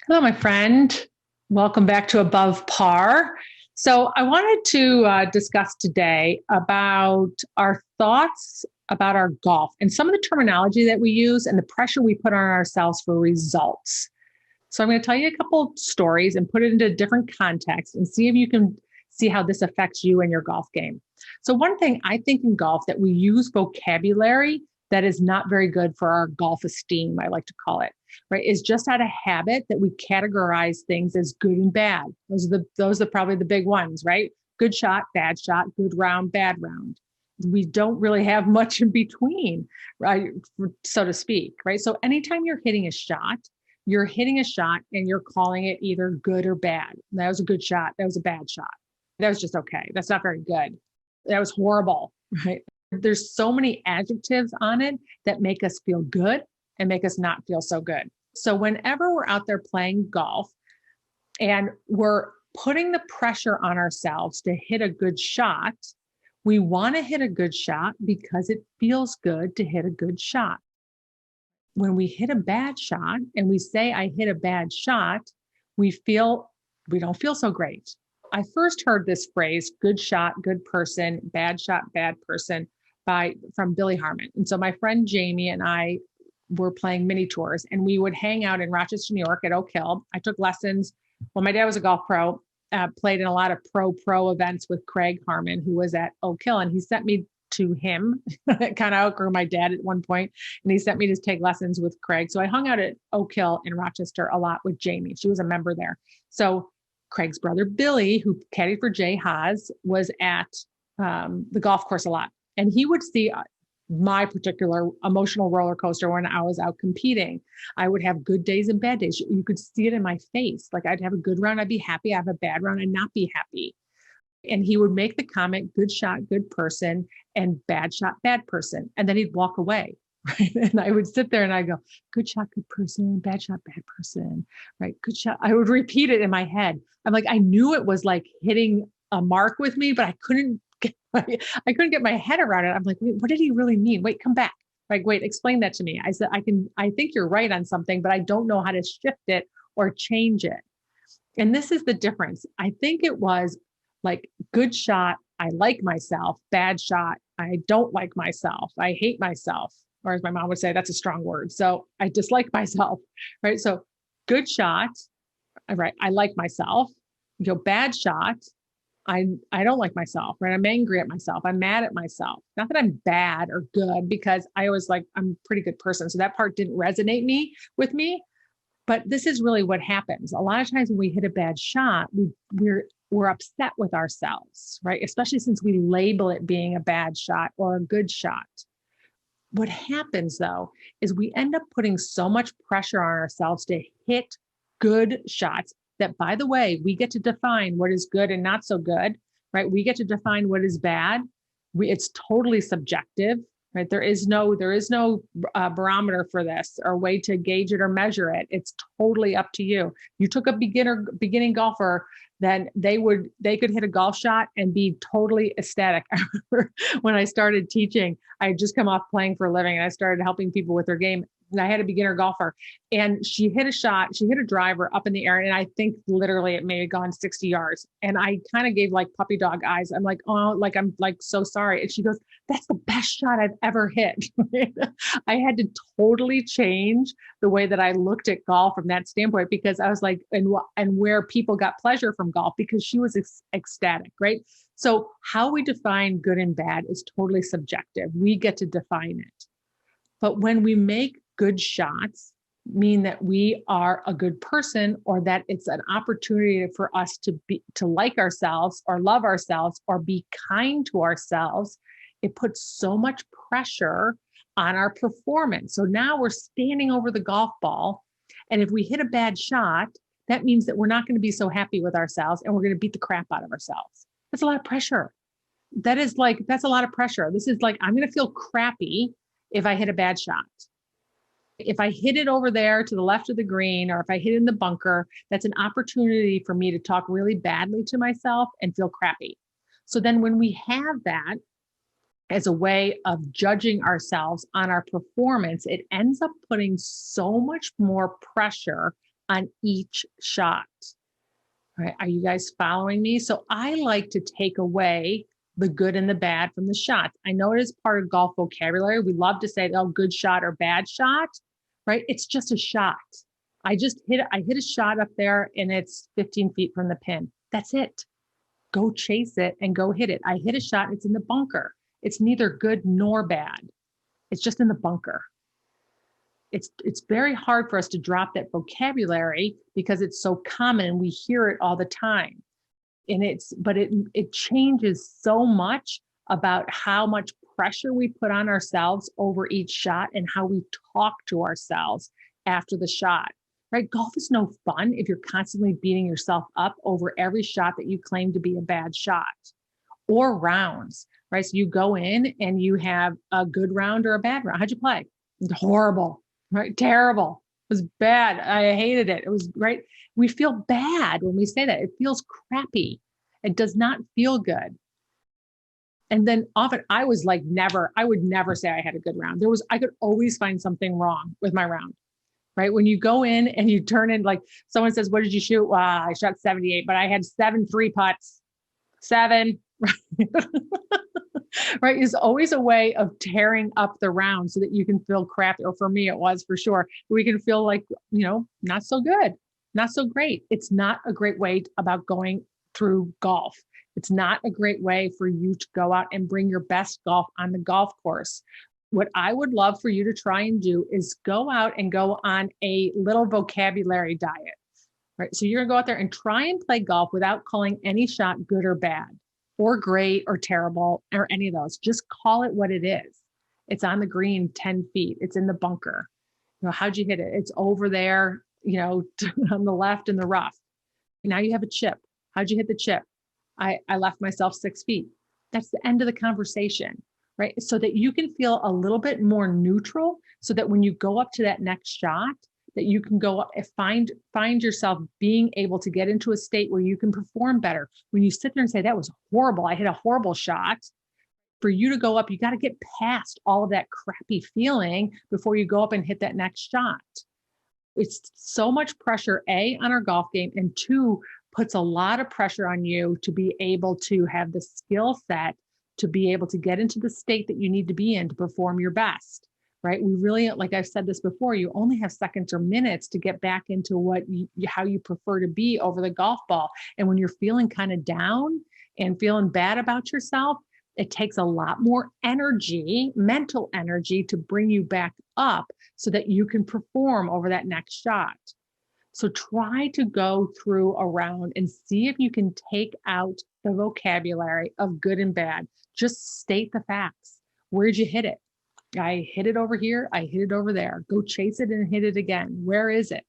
Hello, my friend. Welcome back to Above Par. So, I wanted to discuss today about our thoughts about our golf and some of the terminology that we use and the pressure we put on ourselves for results. So, I'm going to tell you a couple stories and put it into a different context and see if you can see how this affects you and your golf game. So, one thing I think in golf that we use vocabulary that is not very good for our golf esteem, I like to call it, right? Is just out of habit that we categorize things as good and bad. Those are probably the big ones, right? Good shot, good round, bad round. We don't really have much in between, right? So to speak, right? So anytime you're hitting a shot and you're calling it either good or bad. That was a good shot. That was a bad shot. That was just okay. That's not very good. That was horrible, right? There's so many adjectives on it that make us feel good and make us not feel so good. So whenever we're out there playing golf and we're putting the pressure on ourselves to hit a good shot, we want to hit a good shot because it feels good to hit a good shot. When we hit a bad shot and we say, I hit a bad shot, we don't feel so great. I first heard this phrase, good shot, good person, bad shot, bad person, from Billy Harmon. And so my friend Jamie and I were playing mini tours and we would hang out in Rochester, New York at Oak Hill. I took lessons. Well, my dad was a golf pro, played in a lot of pro events with Craig Harmon, who was at Oak Hill. And he sent me to him, kind of outgrew my dad at one point, and he sent me to take lessons with Craig. So I hung out at Oak Hill in Rochester a lot with Jamie. She was a member there. So Craig's brother, Billy, who caddied for Jay Haas, was at the golf course a lot. And he would see my particular emotional roller coaster when I was out competing. I would have good days and bad days. You could see it in my face. Like I'd have a good round, I'd be happy. I'd have a bad round, I'd not be happy. And he would make the comment, good shot, good person, and bad shot, bad person. And then he'd walk away. Right. And I would sit there and I go, good shot, good person, bad shot, bad person. Right. Good shot. I would repeat it in my head. I'm like, I knew it was like hitting a mark with me, but I couldn't get my head around it. I'm like, wait, what did he really mean? Wait, come back. Like, wait, explain that to me. I said, I think you're right on something, but I don't know how to shift it or change it. And this is the difference. I think it was like good shot. I like myself. Bad shot. I don't like myself. I hate myself. Or as my mom would say, that's a strong word. So I dislike myself, right? So good shot. Right. I like myself. Bad shot. I don't like myself, right? I'm angry at myself. I'm mad at myself. Not that I'm bad or good, because I always like, I'm a pretty good person. So that part didn't resonate with me. But this is really what happens. A lot of times when we hit a bad shot, we're upset with ourselves, right? Especially since we label it being a bad shot or a good shot. What happens though, is we end up putting so much pressure on ourselves to hit good shots that, by the way, we get to define what is good and not so good, right? We get to define what is bad. It's totally subjective, right? There is no barometer for this or way to gauge it or measure it. It's totally up to you. You took a beginning golfer, then they could hit a golf shot and be totally ecstatic. I remember when I started teaching, I had just come off playing for a living and I started helping people with their game. And I had a beginner golfer and she hit a driver up in the air. And I think literally it may have gone 60 yards. And I kind of gave like puppy dog eyes. I'm like, oh, like, I'm like, so sorry. And she goes, that's the best shot I've ever hit. I had to totally change the way that I looked at golf from that standpoint, because I was like, and where people got pleasure from golf, because she was ecstatic, right? So how we define good and bad is totally subjective. We get to define it. But when we make good shots mean that we are a good person, or that it's an opportunity for us to like ourselves or love ourselves or be kind to ourselves, it puts so much pressure on our performance. So now we're standing over the golf ball. And if we hit a bad shot, that means that we're not going to be so happy with ourselves and we're going to beat the crap out of ourselves. That's a lot of pressure. That's a lot of pressure. This is like, I'm going to feel crappy if I hit a bad shot. If I hit it over there to the left of the green, or if I hit in the bunker, that's an opportunity for me to talk really badly to myself and feel crappy. So then when we have that as a way of judging ourselves on our performance, it ends up putting so much more pressure on each shot. All right. Are you guys following me? So I like to take away the good and the bad from the shots. I know it is part of golf vocabulary. We love to say, oh, good shot or bad shot, right? It's just a shot. I hit a shot up there and it's 15 feet from the pin. That's it. Go chase it and go hit it. I hit a shot and it's in the bunker. It's neither good nor bad. It's just in the bunker. It's very hard for us to drop that vocabulary because it's so common and we hear it all the time. And it changes so much about how much pressure we put on ourselves over each shot and how we talk to ourselves after the shot, right? Golf is no fun if you're constantly beating yourself up over every shot that you claim to be a bad shot, or rounds, right? So you go in and you have a good round or a bad round. How'd you play? Horrible, right? Terrible. It was bad. I hated it. It was right. We feel bad when we say that. It feels crappy. It does not feel good. And then often I would never say I had a good round. I could always find something wrong with my round, right? When you go in and you turn in, like someone says, what did you shoot? Well, I shot 78, but I had 7 3-putts, 7, right? There's always a way of tearing up the round so that you can feel crappy. Or for me, it was for sure. We can feel like, not so good, not so great. It's not a great way about going through golf. It's not a great way for you to go out and bring your best golf on the golf course. What I would love for you to try and do is go out and go on a little vocabulary diet, right? So you're gonna go out there and try and play golf without calling any shot good or bad or great or terrible or any of those. Just call it what it is. It's on the green 10 feet. It's in the bunker. How'd you hit it? It's over there, on the left in the rough. Now you have a chip. How'd you hit the chip? I left myself 6 feet. That's the end of the conversation, right? So that you can feel a little bit more neutral so that when you go up to that next shot, that you can go and find yourself being able to get into a state where you can perform better. When you sit there and say, that was horrible, I hit a horrible shot, for you to go up, you got to get past all of that crappy feeling before you go up and hit that next shot. It's so much pressure, A, on our golf game, and 2, puts a lot of pressure on you to be able to have the skill set to be able to get into the state that you need to be in to perform your best, right? We really, like I've said this before, you only have seconds or minutes to get back into how you prefer to be over the golf ball. And when you're feeling kind of down and feeling bad about yourself, it takes a lot more energy, mental energy, to bring you back up so that you can perform over that next shot. So try to go through a round and see if you can take out the vocabulary of good and bad. Just state the facts. Where'd you hit it? I hit it over here. I hit it over there. Go chase it and hit it again. Where is it?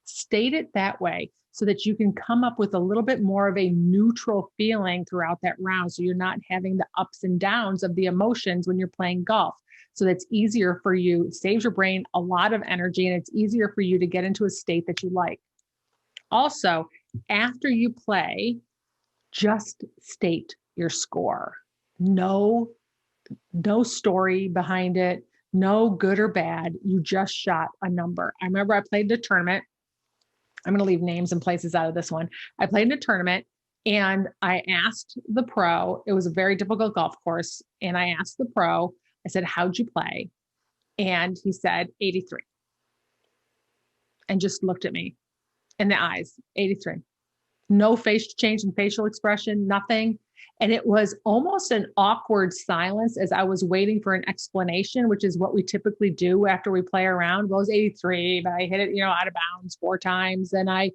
State it that way so that you can come up with a little bit more of a neutral feeling throughout that round. So you're not having the ups and downs of the emotions when you're playing golf. So that's easier for you. It saves your brain a lot of energy, and it's easier for you to get into a state that you like. Also, after you play, just state your score. No story behind it, no good or bad. You just shot a number. I remember I played in a tournament. I'm going to leave names and places out of this one. I played in a tournament and I asked the pro, it was a very difficult golf course. And I asked the pro, I said, how'd you play? And he said, 83. And just looked at me in the eyes, 83. No face change in facial expression, nothing. And it was almost an awkward silence as I was waiting for an explanation, which is what we typically do after we play around. Well, it was 83, but I hit it, out of bounds 4 times. And I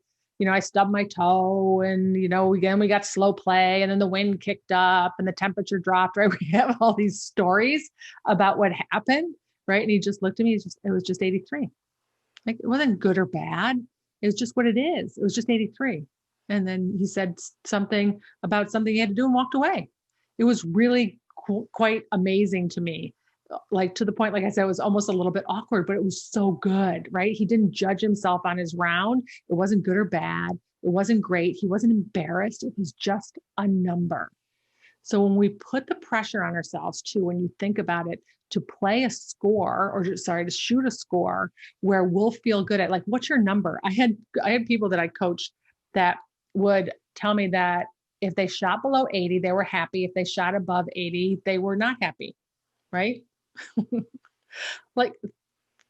stubbed my toe, and, again, we got slow play, and then the wind kicked up and the temperature dropped, right? We have all these stories about what happened, right? And he just looked at me. It was just 83. Like, it wasn't good or bad. It was just what it is. It was just 83. And then he said something about something he had to do and walked away. It was really quite amazing to me. Like, to the point, like I said, it was almost a little bit awkward, but it was so good, right? He didn't judge himself on his round. It wasn't good or bad. It wasn't great. He wasn't embarrassed. It was just a number. So when we put the pressure on ourselves too, when you think about it, to play a score or sorry, to shoot a score where we'll feel good at, like, what's your number? I had people that I coached that would tell me that if they shot below 80, they were happy. If they shot above 80, they were not happy, right? Like,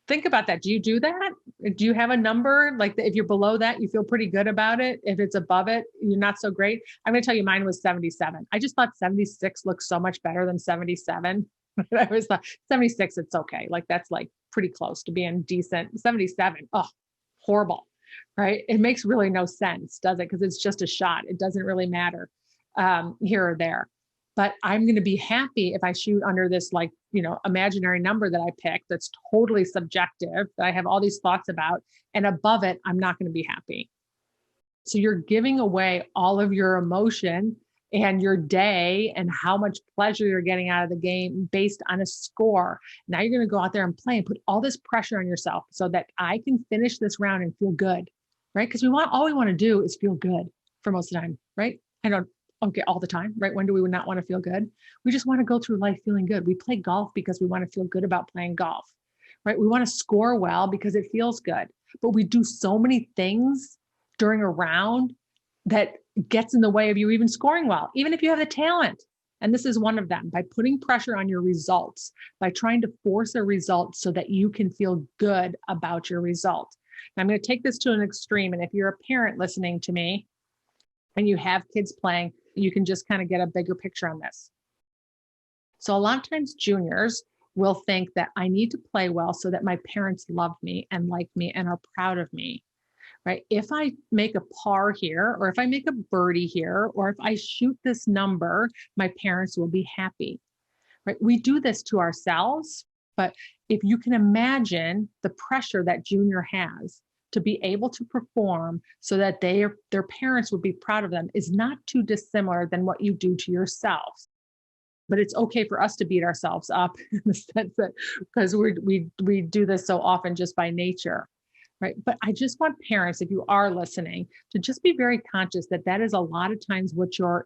think about that. Do you do that? Do you have a number? Like, if you're below that, you feel pretty good about it. If it's above it, you're not so great. I'm going to tell you, mine was 77. I just thought 76 looked so much better than 77. I was like, 76, it's okay. Like, that's like pretty close to being decent. 77, oh, horrible, right? It makes really no sense, does it? Because it's just a shot. It doesn't really matter here or there. But I'm going to be happy if I shoot under this, like, imaginary number that I picked that's totally subjective, that I have all these thoughts about, and above it, I'm not going to be happy. So you're giving away all of your emotion and your day and how much pleasure you're getting out of the game based on a score. Now you're going to go out there and play and put all this pressure on yourself so that I can finish this round and feel good, right? Because all we want to do is feel good for most of the time, right? I don't Okay, all the time, right? When do we not want to feel good? We just want to go through life feeling good. We play golf because we want to feel good about playing golf, right? We want to score well because it feels good. But we do so many things during a round that gets in the way of you even scoring well, even if you have the talent. And this is one of them, by putting pressure on your results, by trying to force a result so that you can feel good about your result. Now, I'm going to take this to an extreme. And if you're a parent listening to me and you have kids playing, you can just kind of get a bigger picture on this. So a lot of times juniors will think that I need to play well so that my parents love me and like me and are proud of me, right? If I make a par here, or if I make a birdie here, or if I shoot this number, my parents will be happy, right? We do this to ourselves, but if you can imagine the pressure that junior has to be able to perform so that their parents would be proud of them, is not too dissimilar than what you do to yourself. But it's okay for us to beat ourselves up in the sense that, because we do this so often just by nature, right? But I just want parents, if you are listening, to just be very conscious that that is a lot of times what your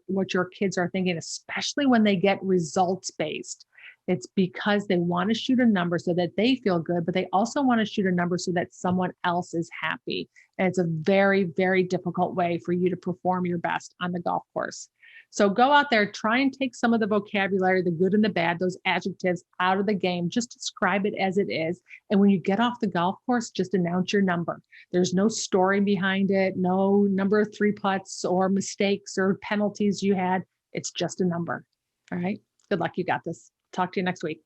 kids are thinking, especially when they get results based. It's because they want to shoot a number so that they feel good, but they also want to shoot a number so that someone else is happy. And it's a very, very difficult way for you to perform your best on the golf course. So go out there, try and take some of the vocabulary, the good and the bad, those adjectives out of the game, just describe it as it is. And when you get off the golf course, just announce your number. There's no story behind it, no number of 3 putts or mistakes or penalties you had. It's just a number. All right. Good luck. You got this. Talk to you next week.